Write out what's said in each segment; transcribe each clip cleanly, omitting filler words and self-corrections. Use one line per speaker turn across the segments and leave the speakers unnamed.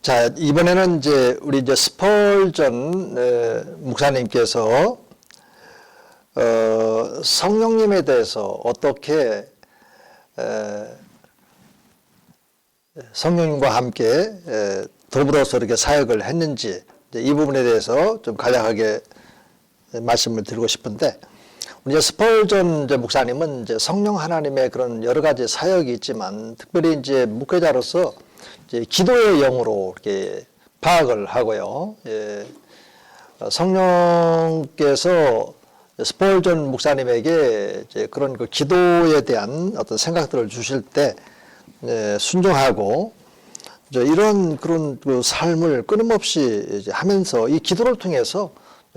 자, 이번에는 우리 스펄전 목사님께서 성령님에 대해서 어떻게 성령님과 함께 더불어서 이렇게 사역을 했는지 이 부분에 대해서 좀 간략하게 말씀을 드리고 싶은데, 우리 스펄전 목사님은 성령 하나님의 그런 여러 가지 사역이 있지만, 특별히 목회자로서 기도의 영으로 이렇게 파악을 하고요. 성령께서 스펄전 목사님에게 그런 그 기도에 대한 어떤 생각들을 주실 때 순종하고, 이런 그런 그 삶을 끊임없이 하면서 이 기도를 통해서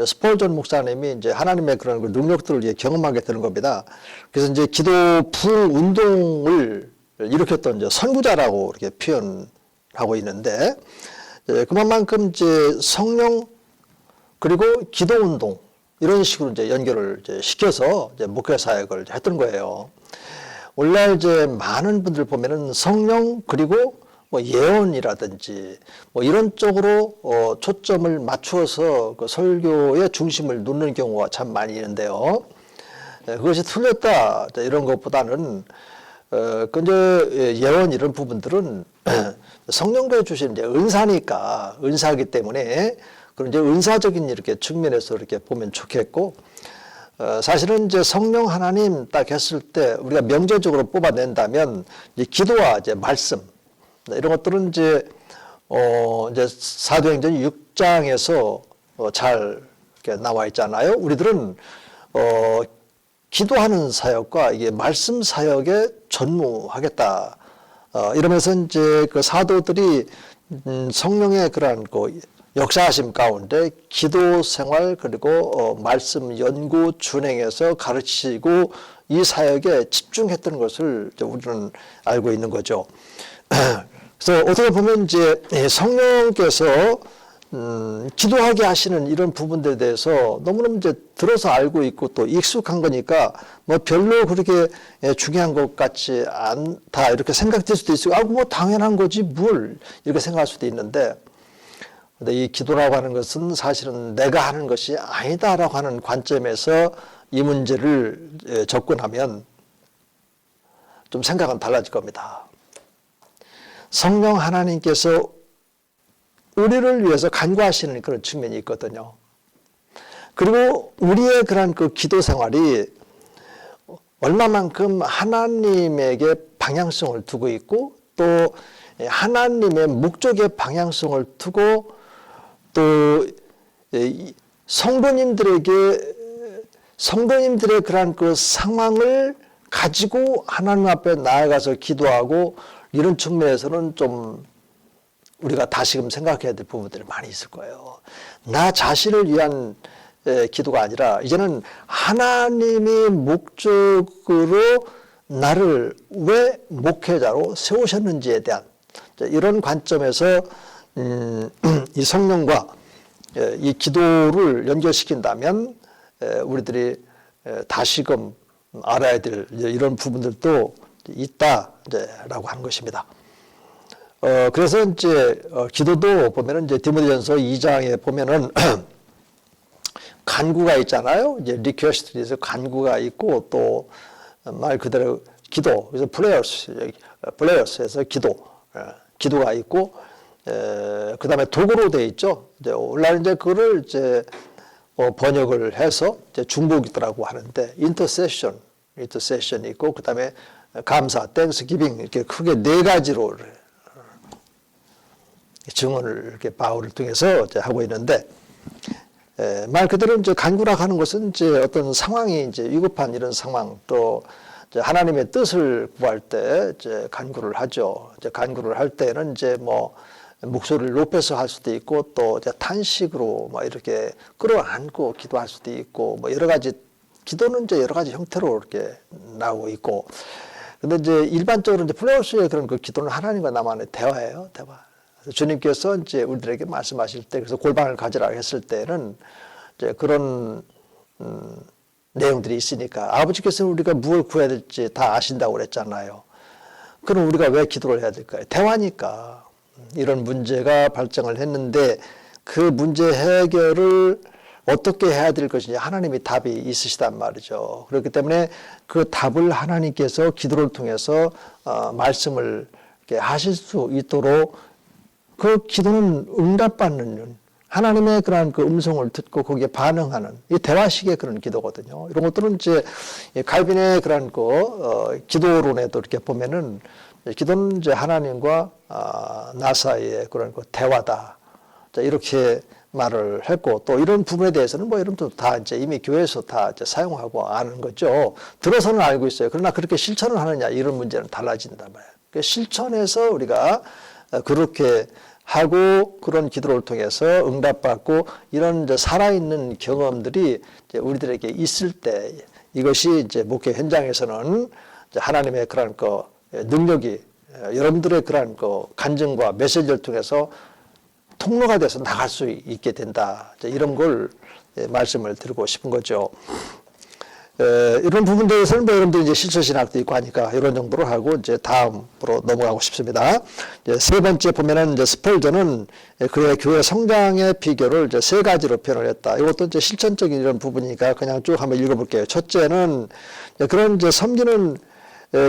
스펄전 목사님이 하나님의 그런 그 능력들을 경험하게 되는 겁니다. 그래서 기도 부흥 운동을 일으켰던 선구자라고 이렇게 표현하고 있는데, 그만큼 성령 그리고 기도 운동 이런 식으로 연결을 시켜서 목회 사역을 했던 거예요. 오늘날 많은 분들 보면은 성령 그리고 예언이라든지 이런 쪽으로 초점을 맞추어서 그 설교의 중심을 놓는 경우가 참 많이 있는데요. 그것이 틀렸다 이런 것보다는 예언 이런 부분들은 성령께서 주신 은사니까, 은사이기 때문에 그런 은사적인 이렇게 측면에서 이렇게 보면 좋겠고, 사실은 성령 하나님 딱 했을 때 우리가 명제적으로 뽑아낸다면 기도와 말씀 이런 것들은 사도행전 6장에서 잘 이렇게 나와 있잖아요. 우리들은 기도하는 사역과 이게 말씀 사역에 전무하겠다. 이러면서 그 사도들이 성령의 그러한 그 역사하심 가운데 기도 생활 그리고 말씀 연구 준행해서 가르치고 이 사역에 집중했던 것을 우리는 알고 있는 거죠. 그래서 어떻게 보면 성령께서 기도하게 하시는 이런 부분들에 대해서 너무너무 들어서 알고 있고 또 익숙한 거니까 별로 그렇게 중요한 것 같지 않다 이렇게 생각될 수도 있고, 당연한 거지 뭘 이렇게 생각할 수도 있는데, 근데 이 기도라고 하는 것은 사실은 내가 하는 것이 아니다라고 하는 관점에서 이 문제를 접근하면 좀 생각은 달라질 겁니다. 성령 하나님께서 우리를 위해서 간구하시는 그런 측면이 있거든요. 그리고 우리의 그런 그 기도 생활이 얼마만큼 하나님에게 방향성을 두고 있고, 또 하나님의 목적의 방향성을 두고, 또 성도님들의 그런 그 상황을 가지고 하나님 앞에 나아가서 기도하고, 이런 측면에서는 좀 우리가 다시금 생각해야 될 부분들이 많이 있을 거예요. 나 자신을 위한 기도가 아니라 이제는 하나님이 목적으로 나를 왜 목회자로 세우셨는지에 대한 이런 관점에서 이 성령과 이 기도를 연결시킨다면 우리들이 다시금 알아야 될 이런 부분들도 있다라고 하는 것입니다. 그래서 기도도 보면은 디모데전서 2장에 보면은 간구가 있잖아요. 리퀘스트에서 간구가 있고, 또 말 그대로 기도, 그래서 플레이어스에서 기도가 있고, 그 다음에 도구로 되어 있죠. 오늘날 그거를 번역을 해서 중보기도라고 하는데, 인터세션이 있고, 그 다음에 감사, 땡스기빙 이렇게 크게 네 가지로 증언을 이렇게 바울을 통해서 하고 있는데, 말 그대로 간구라고 하는 것은 어떤 상황이 위급한 이런 상황, 또 하나님의 뜻을 구할 때 간구를 하죠. 간구를 할 때는 목소리를 높여서 할 수도 있고, 또 탄식으로 이렇게 끌어안고 기도할 수도 있고, 여러 가지 기도는 여러 가지 형태로 이렇게 나오고 있고, 근데 일반적으로 플레이어스의 그런 그 기도는 하나님과 나만의 대화예요, 대화. 주님께서 우리들에게 말씀하실 때, 그래서 골방을 가지라 했을 때는 그런 내용들이 있으니까, 아버지께서 우리가 무엇을 구해야 될지 다 아신다고 그랬잖아요. 그럼 우리가 왜 기도를 해야 될까요? 대화니까. 이런 문제가 발생을 했는데 그 문제 해결을 어떻게 해야 될 것이냐 하나님이 답이 있으시단 말이죠. 그렇기 때문에 그 답을 하나님께서 기도를 통해서 말씀을 이렇게 하실 수 있도록 그 기도는 응답받는 하나님의 그러한 그 음성을 듣고 거기에 반응하는 이 대화식의 그런 기도거든요. 이런 것들은 이제 칼빈의 그런 그 기도론에도 이렇게 보면은 기도는 이제 하나님과 나 사이의 그런 그 대화다. 이렇게 말을 했고 또 이런 부분에 대해서는 뭐 여러분도 다 이제 이미 교회에서 다 이제 사용하고 아는 거죠. 들어서는 알고 있어요. 그러나 그렇게 실천을 하느냐 이런 문제는 달라진단 말이에요. 그러니까 실천해서 우리가 그렇게 하고 그런 기도를 통해서 응답받고 이런 이제 살아있는 경험들이 이제 우리들에게 있을 때 이것이 이제 목회 현장에서는 이제 하나님의 그런 그 능력이 여러분들의 그런 그 간증과 메시지를 통해서 통로가 돼서 나갈 수 있게 된다. 이런 걸 말씀을 드리고 싶은 거죠. 이런 부분들에서는 뭐 여러분들 이제 실천신학도 있고 하니까 이런 정도로 하고 이제 다음으로 넘어가고 싶습니다. 이제 세 번째 보면은 이제 스펄전은 그의 교회 성장의 비결을 이제 세 가지로 표현을 했다. 이것도 이제 실천적인 이런 부분이니까 그냥 쭉 한번 읽어볼게요. 첫째는 그런 이제 섬기는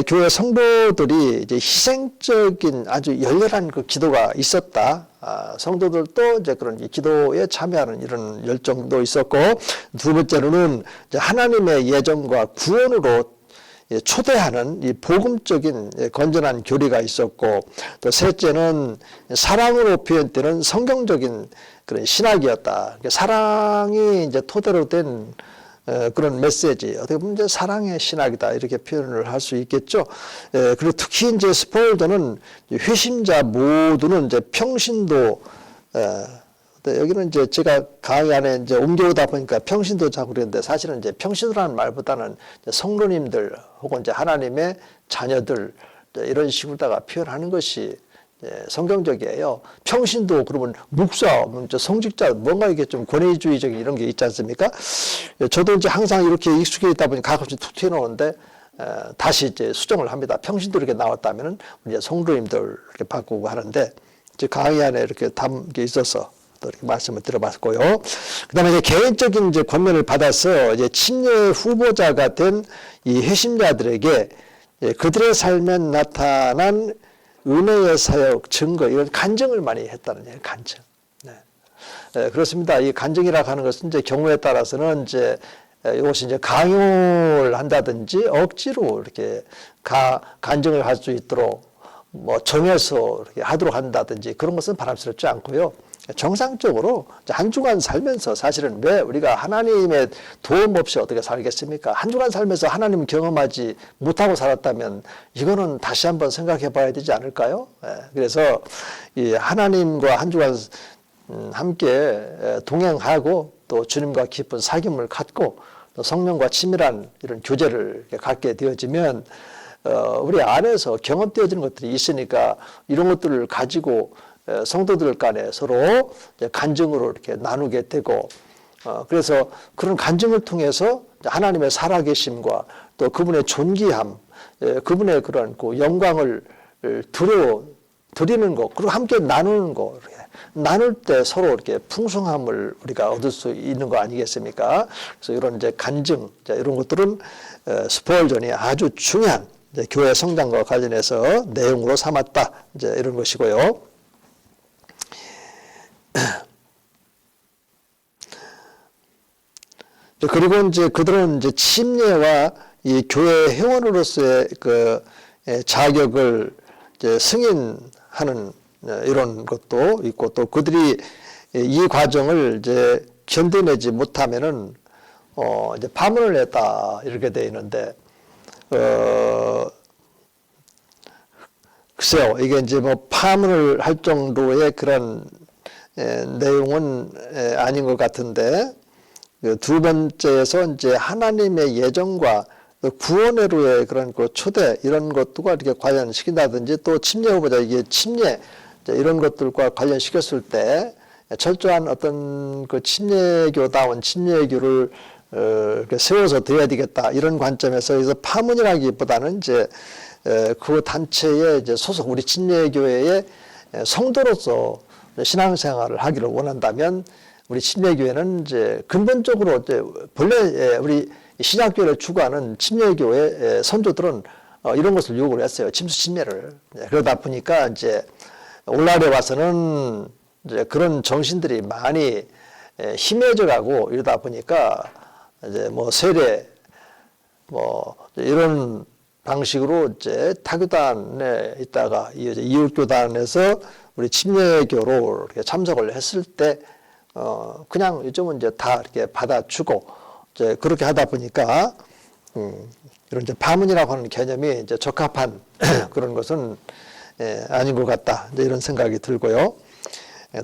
교회 성도들이 이제 희생적인 아주 열렬한 그 기도가 있었다. 성도들도 이제 그런 기도에 참여하는 이런 열정도 있었고, 두 번째로는 이제 하나님의 예정과 구원으로 초대하는 이 복음적인 건전한 교리가 있었고, 또 셋째는 사랑으로 표현되는 성경적인 그런 신학이었다. 사랑이 이제 토대로 된 그런 메시지, 어떻게 보면 이제 사랑의 신학이다 이렇게 표현을 할 수 있겠죠. 그리고 특히 이제 스펄전은 회심자 모두는 이제 평신도, 여기는 이제 제가 강의 안에 이제 옮겨오다 보니까 평신도 자고 그랬는데 사실은 이제 평신도라는 말보다는 성도님들 혹은 이제 하나님의 자녀들 이런 식으로다가 표현하는 것이 성경적이에요. 평신도 그러면 목사, 성직자 뭔가 이게 좀 권위주의적인 이런 게 있지 않습니까? 저도 이제 항상 이렇게 익숙해 있다 보니 가끔씩 툭 튀어나오는데 다시 이제 수정을 합니다. 평신도 이렇게 나왔다면은 이제 성도님들 이렇게 바꾸고 하는데 이제 강의 안에 이렇게 담게 있어서 또 이렇게 말씀을 들어봤고요. 그다음에 이제 개인적인 이제 권면을 받아서 이제 침례 후보자가 된 이 회심자들에게 그들의 삶에 나타난 은혜의 사역, 증거, 이런 간증을 많이 했다는 얘기예요. 간증. 네. 그렇습니다. 이 간증이라고 하는 것은 이제 경우에 따라서는 이제 이것이 이제 강요를 한다든지 억지로 이렇게 간증을 할 수 있도록 뭐 정해서 이렇게 하도록 한다든지 그런 것은 바람스럽지 않고요. 정상적으로 한 주간 살면서 사실은 왜 우리가 하나님의 도움 없이 어떻게 살겠습니까? 한 주간 살면서 하나님 경험하지 못하고 살았다면 이거는 다시 한번 생각해 봐야 되지 않을까요? 그래서 이 하나님과 한 주간 함께 동행하고 또 주님과 깊은 사귐을 갖고 또 성령과 친밀한 이런 교제를 갖게 되어지면 우리 안에서 경험되어지는 것들이 있으니까 이런 것들을 가지고 성도들 간에 서로 간증으로 이렇게 나누게 되고, 그래서 그런 간증을 통해서 하나님의 살아계심과 또 그분의 존귀함, 그분의 그런 그 영광을 드리는 것, 그리고 함께 나누는 것, 나눌 때 서로 이렇게 풍성함을 우리가 얻을 수 있는 거 아니겠습니까? 그래서 이런 이제 간증, 이런 것들은 스펄전이 아주 중요한 교회 성장과 관련해서 내용으로 삼았다, 이제 이런 것이고요. 그리고 이제 그들은 이제 침례와 이 교회 회원으로서의 그 자격을 이제 승인하는 이런 것도 있고, 또 그들이 이 과정을 이제 견뎌내지 못하면은 이제 파문을 냈다 이렇게 돼 있는데, 글쎄요, 이게 이제 뭐 파문을 할 정도의 그런 내용은 아닌 것 같은데, 두 번째에서 이제 하나님의 예정과 구원으로의 그런 그 초대 이런 것들과 이렇게 관련시킨다든지, 또 침례 후보자 이게 침례 이런 것들과 관련시켰을 때 철저한 어떤 그 침례교다운 침례교를 세워서 드려야 되겠다 이런 관점에서 그래서 파문이라기보다는 이제 그 단체의 이제 소속 우리 침례교회의 성도로서 신앙생활을 하기를 원한다면 우리 침례교회는 이제 근본적으로 이제 본래 우리 신약교회를 추구하는 침례교회 선조들은 이런 것을 요구를 했어요. 침수 침례를. 그러다 보니까 이제 오늘날에 와서는 이제 그런 정신들이 많이 희미해져 가고 이러다 보니까 이제 뭐 세례 뭐 이런 방식으로 이제 타교단에 있다가 이제 이웃교단에서 우리 침례교로 이렇게 참석을 했을 때 그냥 요즘은 이제 다 이렇게 받아주고 이제 그렇게 하다 보니까 이런 이제 파문이라고 하는 개념이 이제 적합한 그런 것은 아닌 것 같다. 이제 이런 생각이 들고요.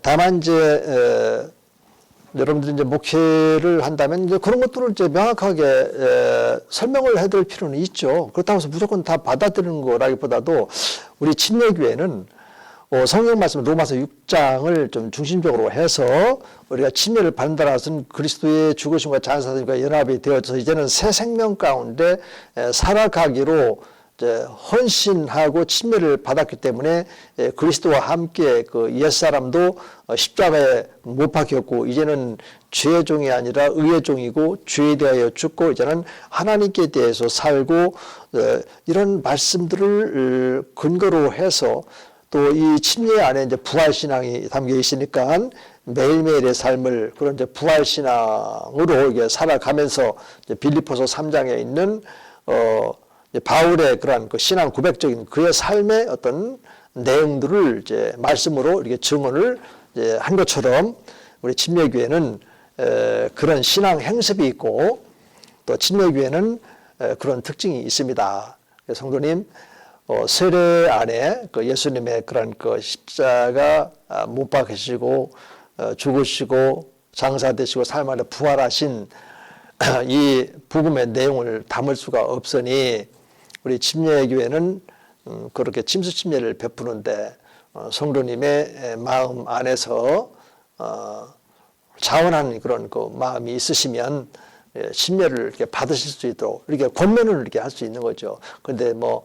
다만 이제 여러분들이 이제 목회를 한다면 이제 그런 것들을 이제 명확하게 설명을 해드릴 필요는 있죠. 그렇다고 해서 무조건 다 받아들이는 거라기보다도 우리 침례교회는 성경 말씀 로마서 6장을 좀 중심적으로 해서 우리가 침례를 받는다는 것은 그리스도의 죽으심과 장사됨과 연합이 되어서 이제는 새 생명 가운데 살아가기로 이제 헌신하고 침례를 받았기 때문에 그리스도와 함께 그 옛사람도 십자가에 못 박혔고 이제는 죄의 종이 아니라 의의 종이고 죄에 대하여 죽고 이제는 하나님께 대해서 살고 이런 말씀들을 근거로 해서 또 이 침례 안에 이제 부활신앙이 담겨 있으니까 매일매일의 삶을 그런 이제 부활신앙으로 이게 살아가면서 이제 빌립보서 3장에 있는 바울의 그러한 그 신앙 고백적인 그의 삶의 어떤 내용들을 이제 말씀으로 이렇게 증언을 이제 한 것처럼 우리 침례교회는 그런 신앙 행습이 있고 또 침례교회는 그런 특징이 있습니다. 성도님, 세례 안에 그 예수님의 그런 그 십자가 못 박히시고 죽으시고 장사되시고 삶 안에 부활하신 이 복음의 내용을 담을 수가 없으니 우리 침례교회는 그렇게 침수 침례를 베푸는데 성도님의 마음 안에서 자원하는 그런 그 마음이 있으시면 침례를 이렇게 받으실 수 있도록 이렇게 권면을 이렇게 할 수 있는 거죠. 그런데 뭐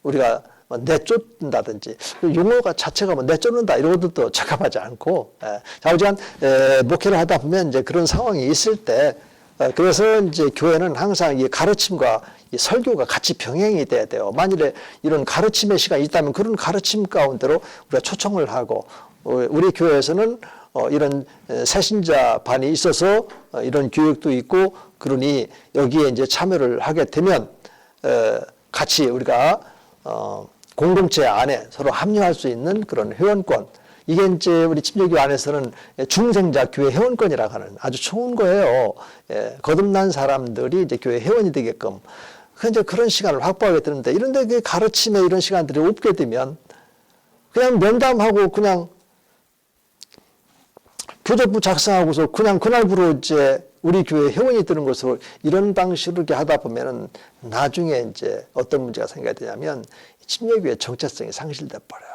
우리가 내쫓는다든지 용어가 자체가 뭐 내쫓는다 이런 것도 적합하지 않고 자우지간 목회를 하다 보면 이제 그런 상황이 있을 때 그래서 이제 교회는 항상 이 가르침과 이 설교가 같이 병행이 돼야 돼요. 만일에 이런 가르침의 시간이 있다면 그런 가르침 가운데로 우리가 초청을 하고 우리 교회에서는 이런 새신자 반이 있어서 이런 교육도 있고 그러니 여기에 이제 참여를 하게 되면 같이 우리가 공동체 안에 서로 합류할 수 있는 그런 회원권 이게 이제 우리 침례교회 안에서는 중생자 교회 회원권이라고 하는 아주 좋은 거예요. 거듭난 사람들이 이제 교회 회원이 되게끔 이제 그런 시간을 확보하게 되는데 이런데 그 가르침에 이런 시간들이 없게 되면 그냥 면담하고 그냥 교재부 작성하고서 그냥 그날부로 이제 우리 교회 회원이 되는 것으로 이런 방식으로 이렇게 하다 보면은 나중에 이제 어떤 문제가 생기게 되냐면 침례교회 정체성이 상실돼 버려요.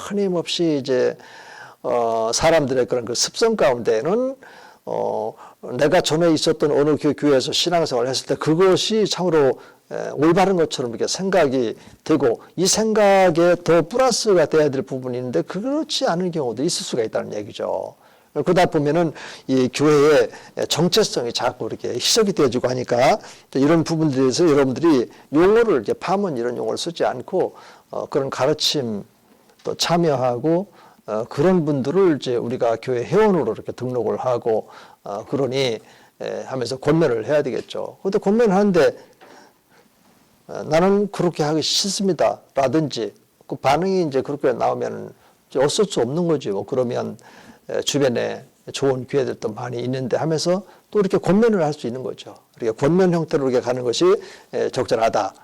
끊임없이 이제 사람들의 그런 그 습성 가운데는 내가 전에 있었던 어느 교회에서 신앙생활을 했을 때 그것이 참으로 올바른 것처럼 이렇게 생각이 되고 이 생각에 더 플러스가 돼야 될 부분이 있는데 그렇지 않은 경우도 있을 수가 있다는 얘기죠. 그러다 보면은 이 교회의 정체성이 자꾸 이렇게 희석이 되어지고 하니까 이런 부분들에서 여러분들이 용어를 이제 파문 이런 용어를 쓰지 않고 그런 가르침 또 참여하고 그런 분들을 이제 우리가 교회 회원으로 이렇게 등록을 하고 그러니 하면서 권면을 해야 되겠죠. 그런데 권면을 하는데 나는 그렇게 하기 싫습니다. 라든지 그 반응이 이제 그렇게 나오면 어쩔 수 없는 거지. 뭐 그러면 주변에 좋은 기회들도 많이 있는데 하면서 또 이렇게 권면을 할 수 있는 거죠. 이렇게 권면 형태로 이렇게 가는 것이 적절하다.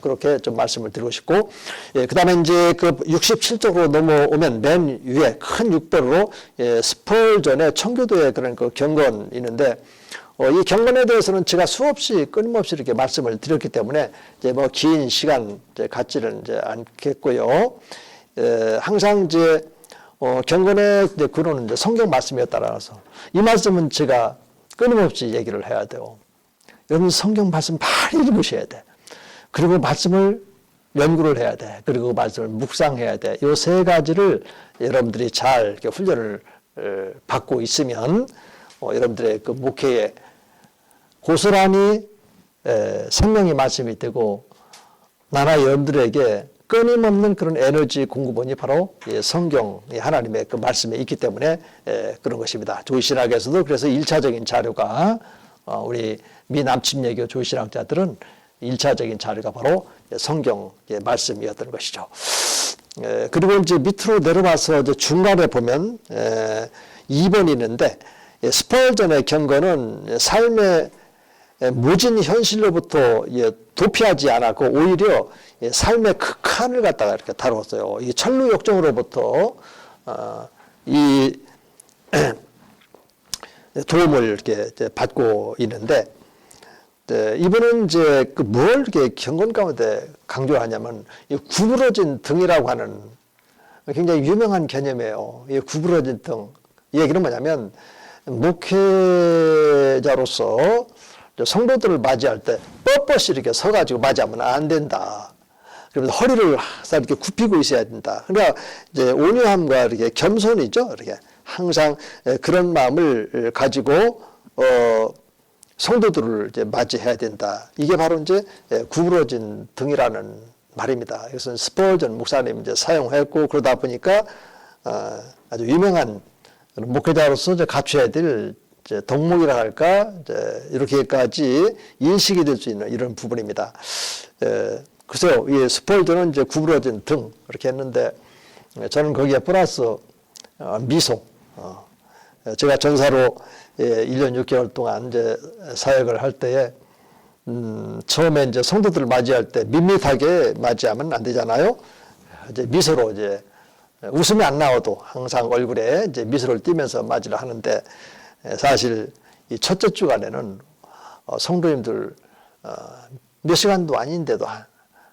그렇게 좀 말씀을 드리고 싶고, 그 다음에 이제 그 67쪽으로 넘어오면 맨 위에 큰 6배로 스펄전의 청교도의 그런 그 경건이 있는데, 이 경건에 대해서는 제가 수없이 끊임없이 이렇게 말씀을 드렸기 때문에 이제 뭐 긴 시간 갖지는 이제 않겠고요. 항상 이제 경건의 이제 근원은 이제 성경 말씀에 따라서 이 말씀은 제가 끊임없이 얘기를 해야 돼요. 여러분 성경 말씀 많이 읽으셔야 돼. 그리고 말씀을 연구를 해야 돼. 그리고 그 말씀을 묵상해야 돼. 이 세 가지를 여러분들이 잘 이렇게 훈련을 받고 있으면 여러분들의 그 목회에 고스란히 생명의 말씀이 되고 나나 여러분들에게 끊임없는 그런 에너지 공급원이 바로 성경, 하나님의 그 말씀에 있기 때문에 그런 것입니다. 조신학에서도 그래서 1차적인 자료가 우리 미남침예교 조신학자들은 1차적인 자료가 바로 성경의 말씀이었던 것이죠. 그리고 이제 밑으로 내려와서 이제 중간에 보면 2번이 있는데 스펄전의 경고는 삶의 모진 현실로부터 도피하지 않았고 오히려 삶의 극한을 갖다가 이렇게 다루었어요. 이 천루역정으로부터 이 도움을 이렇게 받고 있는데 이분은 이제 뭘 이렇게 경건 가운데 강조하냐면 이 구부러진 등이라고 하는 굉장히 유명한 개념이에요. 이 구부러진 등. 이 얘기는 뭐냐면 목회자로서 성도들을 맞이할 때 뻣뻣이 이렇게 서가지고 맞이하면 안 된다. 그러면서 허리를 항상 이렇게 굽히고 있어야 된다. 그러니까 이제 온유함과 이렇게 겸손이죠. 이렇게 항상 그런 마음을 가지고 성도들을 이제 맞이해야 된다. 이게 바로 이제 구부러진 등이라는 말입니다. 이것은 스펄전 목사님이 이제 사용했고 그러다 보니까 아주 유명한 목회자로서 이제 갖춰야 될 이제 덕목이라 할까 이제 이렇게까지 인식이 될 수 있는 이런 부분입니다. 글쎄요, 이 스펄전은 이제 구부러진 등 이렇게 했는데 저는 거기에 플러스 미소. 제가 전사로 1년 6개월 동안 이제 사역을 할 때에 처음에 이제 성도들을 맞이할 때 밋밋하게 맞이하면 안 되잖아요. 이제 미소로 이제 웃음이 안 나와도 항상 얼굴에 이제 미소를 띠면서 맞이를 하는데 사실 이 첫째 주간에는 성도님들 몇 시간도 아닌데도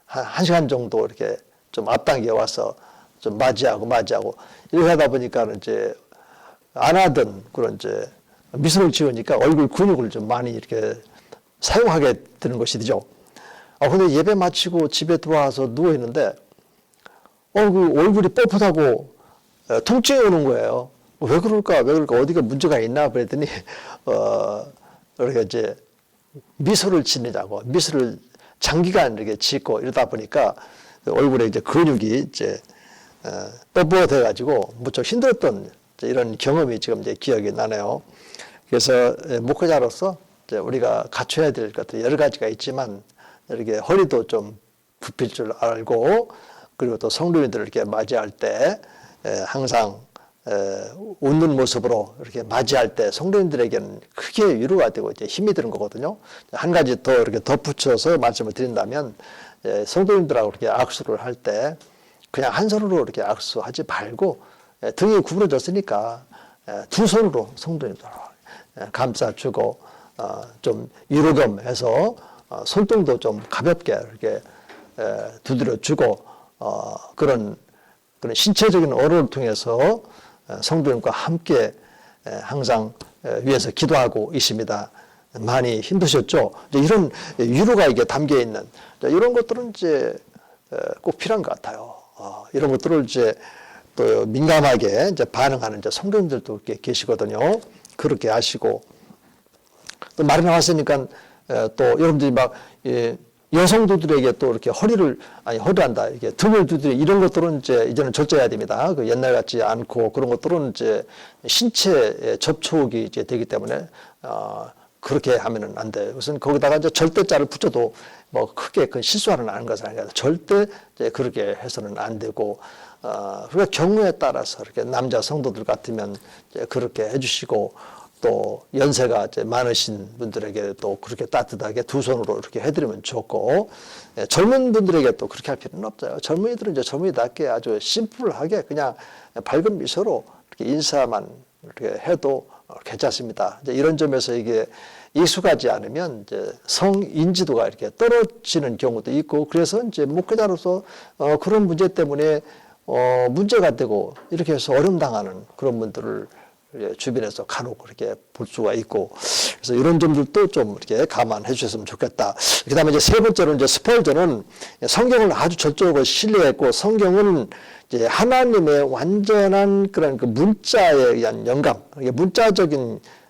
한 시간 정도 이렇게 좀 앞당겨 와서 좀 맞이하고 이렇게 하다 보니까 이제 안 하던 그런 이제 미소를 지으니까 얼굴 근육을 좀 많이 이렇게 사용하게 되는 것이죠. 근데 예배 마치고 집에 들어와서 누워 있는데 그 얼굴이 뻣뻣하고 통증이 오는 거예요. 왜 그럴까 어디가 문제가 있나 그랬더니 이렇게 이제 미소를 짓느냐고 미소를 장기간 이렇게 짓고 이러다 보니까 얼굴에 이제 근육이 이제 뻣뻣해 가지고 무척 힘들었던 이런 경험이 지금 이제 기억이 나네요. 그래서 목회자로서 이제 우리가 갖춰야 될 것들 여러 가지가 있지만 이렇게 허리도 좀 굽힐 줄 알고 그리고 또 성도님들을 이렇게 맞이할 때 항상 웃는 모습으로 이렇게 맞이할 때 성도님들에게는 크게 위로가 되고 이제 힘이 되는 거거든요. 한 가지 더 이렇게 덧붙여서 말씀을 드린다면 성도님들하고 이렇게 악수를 할 때 그냥 한 손으로 이렇게 악수하지 말고 등이 구부러졌으니까 두 손으로 성도님들 감싸주고 좀 위로좀 해서 손등도 좀 가볍게 이렇게 두드려주고 그런 신체적인 언어를 통해서 성도님과 함께 항상 위해서 기도하고 있습니다. 많이 힘드셨죠? 이런 위로가 이게 담겨 있는 이런 것들은 이제 꼭 필요한 것 같아요. 이런 것들을 이제 또 민감하게 이제 반응하는 이제 성도님들도 계시거든요. 그렇게 하시고 또 말이 나왔으니까 또 여러분들이 막 여성들에게 또 이렇게 허리한다 이렇게 등을 두드려 이런 것들은 이제는 절제해야 됩니다. 그 옛날 같지 않고 그런 것들은 이제 신체 접촉이 이제 되기 때문에 그렇게 하면은 안 돼요. 그것은 거기다가 이제 절대자를 붙여도 뭐 크게 그 실수하는 않은 것은 아니라 절대 이제 그렇게 해서는 안 되고 그러니까 경우에 따라서 이렇게 남자 성도들 같으면 이제 그렇게 해주시고 또 연세가 이제 많으신 분들에게 또 그렇게 따뜻하게 두 손으로 이렇게 해드리면 좋고 젊은 분들에게 또 그렇게 할 필요는 없어요. 젊은이들은 이제 젊은이답게 아주 심플하게 그냥 밝은 미소로 이렇게 인사만 이렇게 해도 괜찮습니다. 이제 이런 점에서 이게 익숙하지 않으면 이제 성인지도가 이렇게 떨어지는 경우도 있고 그래서 이제 목회자로서 그런 문제 때문에 문제가 되고 이렇게 해서 어려움 당하는 그런 분들을 주변에서 간혹 그렇게 볼 수가 있고, 그래서 이런 점들도 좀 이렇게 감안해 주셨으면 좋겠다. 그다음에 이제 세 번째로 이제 스펄전은 성경을 아주 절적으로 신뢰했고, 성경은 이제 하나님의 완전한 그런 그 문자에 의한 영감,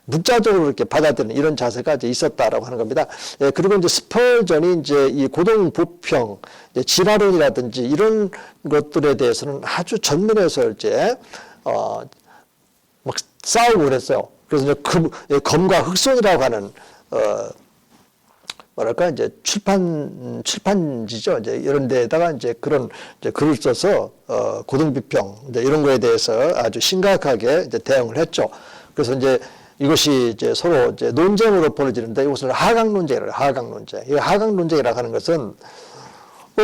문자적으로 이렇게 받아들이는 이런 자세가 이제 있었다라고 하는 겁니다. 예, 그리고 이제 스펄전이 이제 이 고동보평, 진화론이라든지 이런 것들에 대해서는 아주 전면에서 이제 막 싸우고 그랬어요. 그래서 이제 검과 흑손이라고 하는 뭐랄까 이제 출판지죠. 이제 이런 데다가 이제 그런 이제 글을 써서 고등비평 이제 이런 거에 대해서 아주 심각하게 이제 대응을 했죠. 그래서 이제 이것이 이제 서로 이제 논쟁으로 벌어지는데 이것을 하강 논쟁이라고 해요. 하강 논쟁. 이 하강 논쟁이라고 하는 것은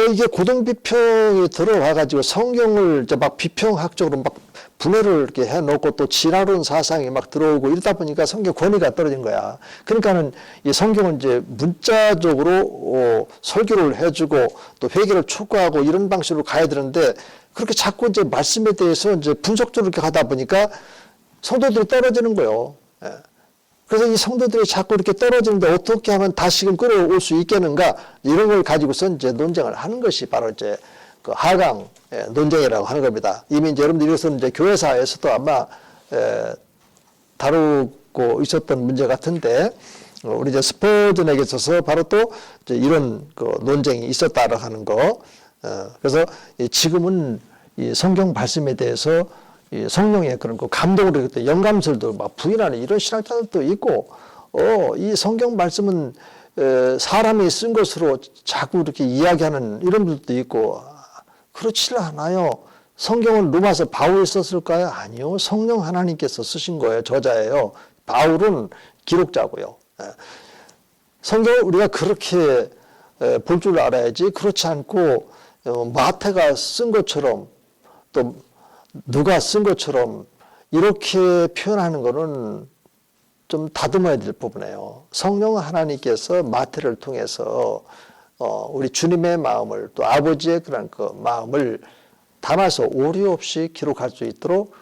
이게 고등비평이 들어와가지고 성경을 이제 막 비평학적으로 막 분해를 이렇게 해놓고 또 진화론 사상이 막 들어오고 이러다 보니까 성경 권위가 떨어진 거야. 그러니까는 이 성경은 이제 문자적으로 설교를 해주고 또 회개를 촉구하고 이런 방식으로 가야 되는데 그렇게 자꾸 이제 말씀에 대해서 이제 분석적으로 이렇게 가다 보니까 성도들이 떨어지는 거예요. 예. 그래서 이 성도들이 자꾸 이렇게 떨어지는데 어떻게 하면 다시금 끌어올 수 있겠는가 이런 걸 가지고서 이제 논쟁을 하는 것이 바로 이제 그 하강 논쟁이라고 하는 겁니다. 이미 이제 여러분들이 이것은 이제 교회사에서도 아마 다루고 있었던 문제 같은데 우리 이제 스펄전에게 있어서 바로 또 이제 이런 그 논쟁이 있었다라고 하는 거. 그래서 지금은 이 성경 말씀에 대해서 이 성령의 그런 그 감동으로 영감설도 막 부인하는 이런 신학자들도 있고, 이 성경 말씀은 사람이 쓴 것으로 자꾸 이렇게 이야기하는 이런 분들도 있고, 그렇지 않아요. 성경은 로마서 바울이 썼을까요? 아니요. 성령 하나님께서 쓰신 거예요. 저자예요. 바울은 기록자고요. 성경을 우리가 그렇게 볼 줄 알아야지, 그렇지 않고 마태가 쓴 것처럼 또 누가 쓴 것처럼 이렇게 표현하는 것은 좀 다듬어야 될 부분이에요. 성령 하나님께서 마태를 통해서 우리 주님의 마음을 또 아버지의 그런 그 마음을 담아서 오류 없이 기록할 수 있도록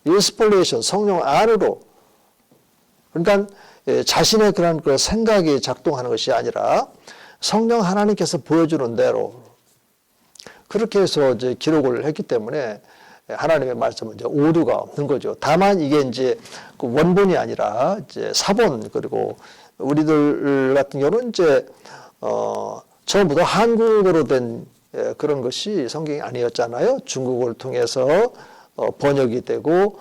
인스피레이션 성령 안으로 그러니까 자신의 그런 그 생각이 작동하는 것이 아니라 성령 하나님께서 보여주는 대로 그렇게 해서 이제 기록을 했기 때문에 하나님의 말씀은 이제 오류가 없는 거죠. 다만 이게 이제 그 원본이 아니라 이제 사본 그리고 우리들 같은 경우는 이제 처음부터 한국어로 된 그런 것이 성경이 아니었잖아요. 중국어를 통해서 번역이 되고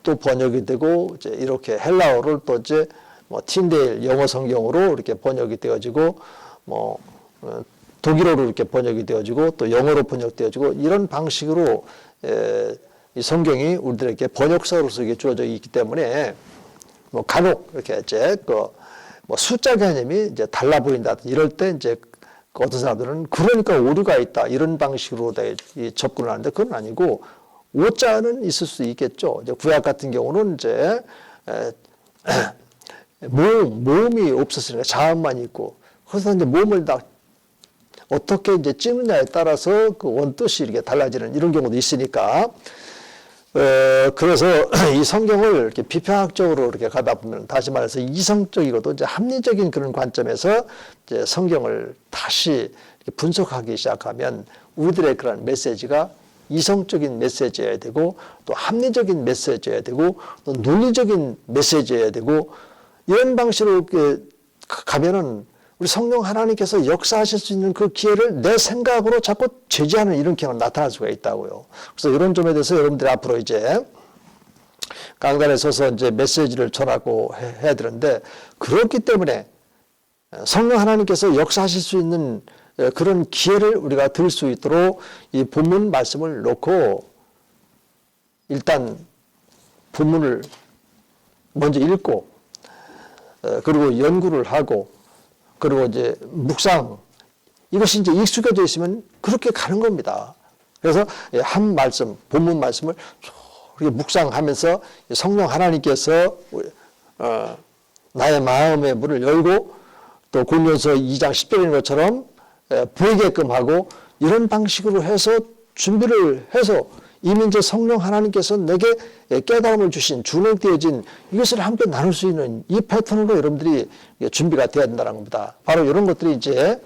또 번역이 되고 이제 이렇게 헬라어를 또 이제 뭐 틴데일 영어 성경으로 이렇게 번역이 되어지고 뭐 독일어로 이렇게 번역이 되어지고 또 영어로 번역되어지고 이런 방식으로 이 성경이 우리들에게 번역서로서 이게 주어져 있기 때문에 뭐 간혹 이렇게 이제 그 뭐 숫자 개념이 이제 달라 보인다든지 이럴 때 이제 어떤 사람들은 그러니까 오류가 있다 이런 방식으로 접근을 하는데 그건 아니고 오자는 있을 수 있겠죠. 이제 구약 같은 경우는 이제 모음이 없었으니까 자음만 있고 그래서 이제 모음을 다 어떻게 이제 찌느냐에 따라서 그 원뜻이 이렇게 달라지는 이런 경우도 있으니까 그래서 이 성경을 이렇게 비평학적으로 이렇게 가다 보면 다시 말해서 이성적이고도 이제 합리적인 그런 관점에서 이제 성경을 다시 분석하기 시작하면 우리들의 그런 메시지가 이성적인 메시지여야 되고 또 합리적인 메시지여야 되고 또 논리적인 메시지여야 되고 이런 방식으로 이렇게 가면은 우리 성령 하나님께서 역사하실 수 있는 그 기회를 내 생각으로 자꾸 제지하는 이런 경우가 나타날 수가 있다고요. 그래서 이런 점에 대해서 여러분들이 앞으로 이제 강단에 서서 이제 메시지를 전하고 해야 되는데 그렇기 때문에 성령 하나님께서 역사하실 수 있는 그런 기회를 우리가 들 수 있도록 이 본문 말씀을 놓고 일단 본문을 먼저 읽고 그리고 연구를 하고 그리고 이제 묵상 이것이 이제 익숙해져 있으면 그렇게 가는 겁니다. 그래서 한 말씀 본문 말씀을 이렇게 묵상하면서 성령 하나님께서 나의 마음의 문을 열고 또 고린도서 2장 10절인 것처럼 보이게끔 하고 이런 방식으로 해서 준비를 해서 이미 이제 성령 하나님께서 내게 깨달음을 주신 주는 띄어진 이것을 함께 나눌 수 있는 이 패턴으로 여러분들이 준비가 되어야 된다는 겁니다. 바로 이런 것들이 이제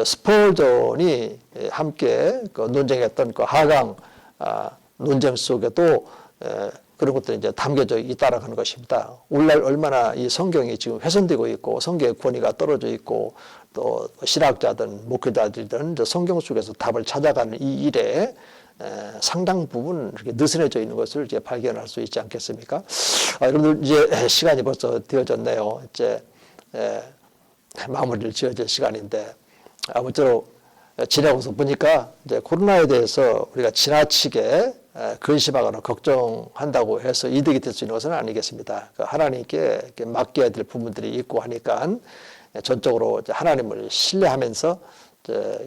스펄전이 함께 그 논쟁했던 그 하강 논쟁 속에도 그런 것들이 이제 담겨져 있다라는 것입니다. 오늘날 얼마나 이 성경이 지금 훼손되고 있고 성경의 권위가 떨어져 있고 또 신학자든 목회자들이든 성경 속에서 답을 찾아가는 이 일에 상당 부분 이렇게 느슨해져 있는 것을 이제 발견할 수 있지 않겠습니까? 여러분들 이제 시간이 벌써 되어졌네요. 이제 마무리를 지어질 시간인데 아무쪼록 지나고서 보니까 이제 코로나에 대해서 우리가 지나치게 근심하거나 걱정한다고 해서 이득이 될 수 있는 것은 아니겠습니다. 하나님께 맡겨야 될 부분들이 있고 하니까 전적으로 하나님을 신뢰하면서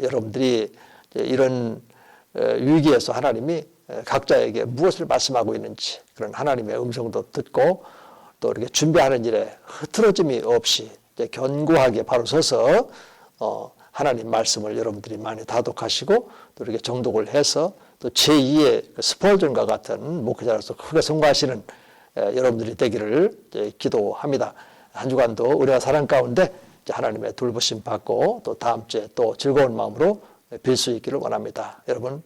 여러분들이 이런 위기에서 하나님이 각자에게 무엇을 말씀하고 있는지 그런 하나님의 음성도 듣고 또 이렇게 준비하는 일에 흐트러짐이 없이 견고하게 바로 서서 하나님 말씀을 여러분들이 많이 다독하시고 또 이렇게 정독을 해서 또 제2의 스펄전과 같은 목회자로서 크게 성공하시는 여러분들이 되기를 기도합니다. 한 주간도 은혜와 사랑 가운데 하나님의 돌보심 받고 또 다음 주에 또 즐거운 마음으로 빌 수 있기를 원합니다. 여러분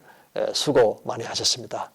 수고 많이 하셨습니다.